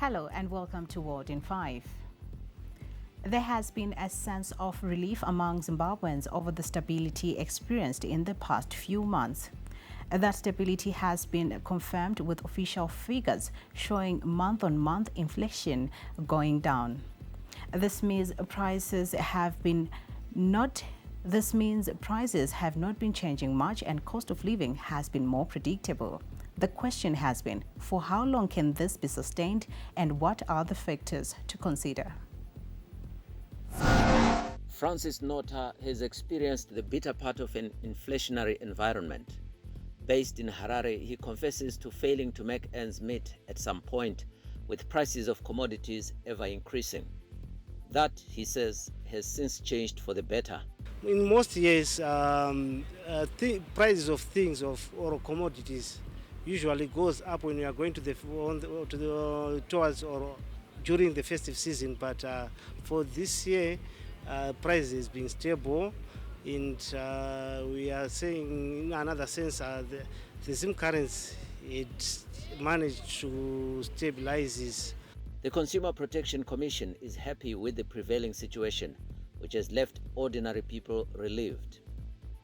Hello and welcome to World in 5. There has been a sense of relief among Zimbabweans over the stability experienced in the past few months. That stability has been confirmed with official figures showing month-on-month inflation going down. This means prices have not been changing much and cost of living has been more predictable. The question has been, for how long can this be sustained and what are the factors to consider? Francis Nota has experienced the bitter part of an inflationary environment. Based in Harare, he confesses to failing to make ends meet at some point, with prices of commodities ever increasing. That, he says, has since changed for the better. In most years, prices of things or commodities usually goes up when we are going towards or during the festive season. But for this year, prices has been stable, and we are saying in another sense the Zim currency it managed to stabilize. The Consumer Protection Commission is happy with the prevailing situation, which has left ordinary people relieved.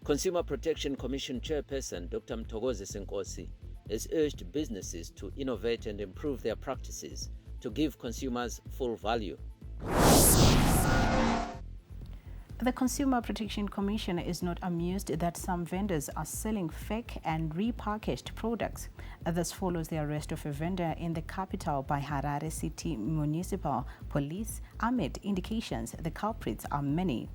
Consumer Protection Commission Chairperson Dr. Mthokozi Senkosi has urged businesses to innovate and improve their practices to give consumers full value. The Consumer Protection Commission is not amused that some vendors are selling fake and repackaged products. This follows the arrest of a vendor in the capital by Harare City Municipal Police amid indications the culprits are many.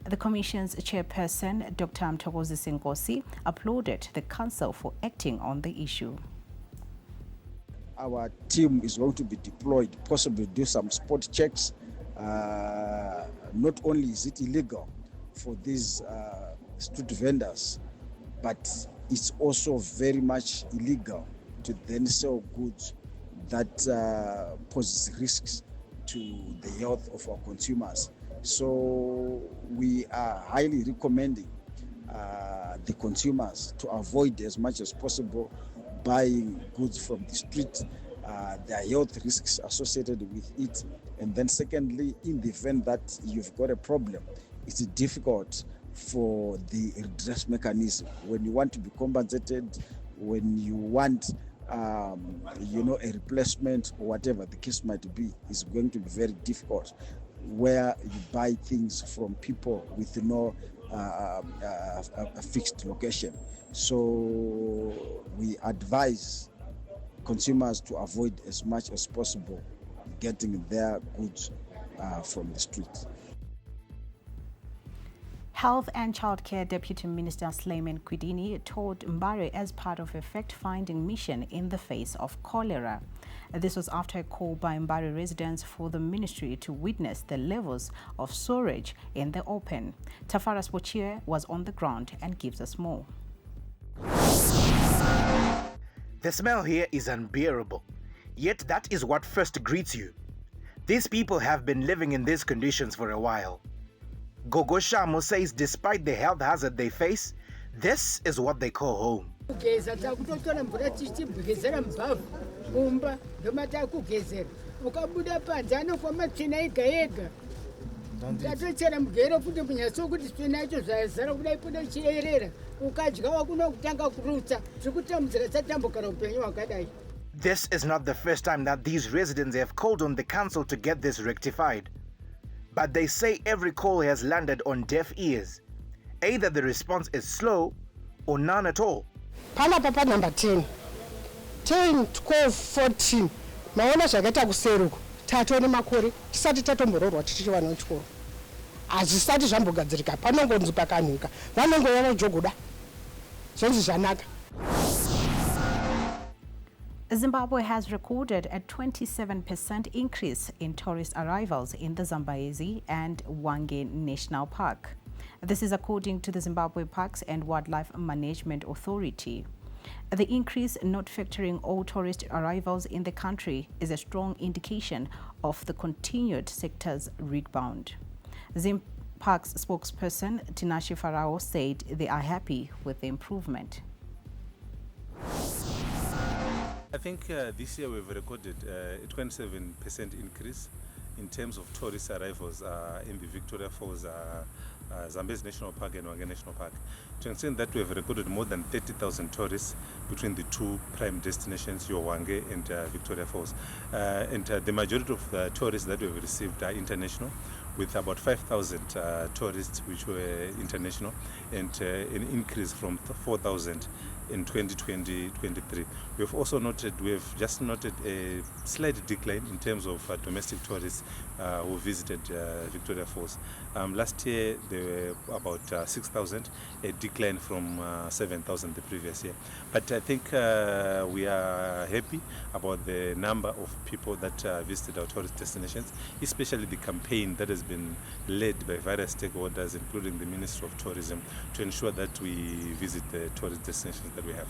The Commission's chairperson, Dr. Mthokozi Senkosi, applauded the council for acting on the issue. Our team is going to be deployed, possibly do some spot checks. Not only is it illegal for these street vendors, but it's also very much illegal to then sell goods that poses risks to the health of our consumers. So we are highly recommending the consumers to avoid as much as possible buying goods from the street. There are health risks associated with it. And then secondly, in the event that you've got a problem, it's difficult for the redress mechanism. When you want to be compensated, when you want a replacement or whatever the case might be, is going to be very difficult where you buy things from people with no a fixed location. So we advise consumers to avoid as much as possible getting their goods from the street. Health and Childcare Deputy Minister Suleiman Kwidini told Mbare as part of a fact-finding mission in the face of cholera. This was after a call by Mbare residents for the ministry to witness the levels of sewage in the open. Tafaras Bochie was on the ground and gives us more. The smell here is unbearable, yet that is what first greets you. These people have been living in these conditions for a while. Gogo Shamo says despite the health hazard they face, this is what they call home. This is not the first time that these residents have called on the council to get this rectified. But they say every call has landed on deaf ears. Either the response is slow or none at all. Papa number 10, 12, 14. Maona zvakaita kuseruko. Tatone makore tisati tatombororwa tichiva nochikoro. Azvisati zvambogadzirika panongonzi pakanuka. Vanongova vajogoda. Zvonzi zvanaka. Zimbabwe has recorded a 27% increase in tourist arrivals in the Zambezi and Hwange National Park. This is according to the Zimbabwe Parks and Wildlife Management Authority. The increase, not factoring all tourist arrivals in the country, is a strong indication of the continued sector's rebound. Zim Parks spokesperson Tinashe Farao said they are happy with the improvement. I think this year we've recorded a 27% increase in terms of tourist arrivals in the Victoria Falls, Zambezi National Park and Wange National Park. To an extent that we have recorded more than 30,000 tourists between the two prime destinations, Wange and Victoria Falls. And the majority of the tourists that we have received are international, with about 5,000 tourists which were international, and an increase from 4,000 in 2020-23. We have just noted a slight decline in terms of domestic tourists who visited Victoria Falls. Last year there were about 6,000, a decline from 7,000 the previous year. But I think we are happy about the number of people that visited our tourist destinations, especially the campaign that has been led by various stakeholders, including the Ministry of Tourism, to ensure that we visit the tourist destinations that we have.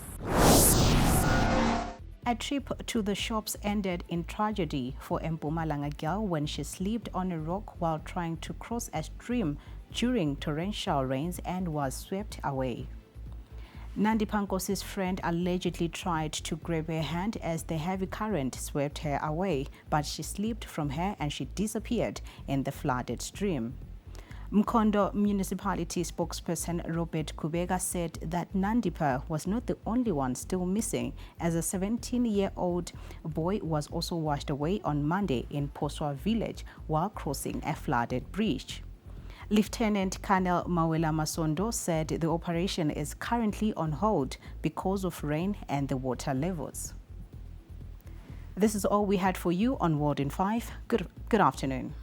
A trip to the shops ended in tragedy for a Mpumalanga girl when she slipped on a rock while trying to cross a stream during torrential rains and was swept away. Nandi Pankosi's friend allegedly tried to grab her hand as the heavy current swept her away, but she slipped from her and she disappeared in the flooded stream. Mkondo Municipality spokesperson Robert Kubega said that Nandipa was not the only one still missing, as a 17-year-old boy was also washed away on Monday in Poswa village while crossing a flooded bridge. Lieutenant Colonel Mawela Masondo said the operation is currently on hold because of rain and the water levels. This is all we had for you on World in 5. Good afternoon.